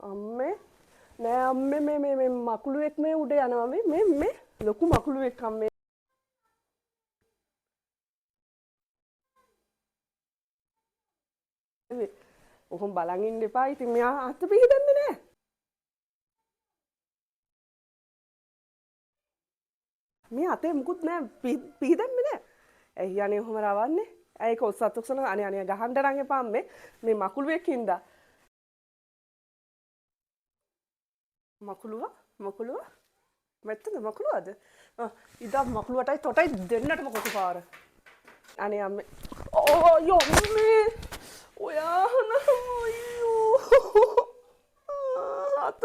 අම්මේ නෑ අම්මේ මේ මකුළුවෙක් මේ උඩ යනවා මේ ලොකු මකුළුවෙක් අම්මේ. ඔහොම බලන් ඉන්න එපා. ඉතින් මෙයා අත පිහිදන්නේ නෑ. මේ අතේ මුකුත් නෑ පිහිදන්නේ නෑ. ඇයි අනේ ඔහොම රවන්නේ? ඇයි කොස්සත්තුක්සන අනේ ගහන්න නම් එපා අම්මේ. මේ මකුළුවෙක් හින්දා. මකුළුවා මෙත්තද මකුළුවද? ඉදා මකුළුවටයි තොටයි දෙන්නටම කොටු පාර. අනේ අම්මේ. යොම්මේ ඔයා අයියෝ අත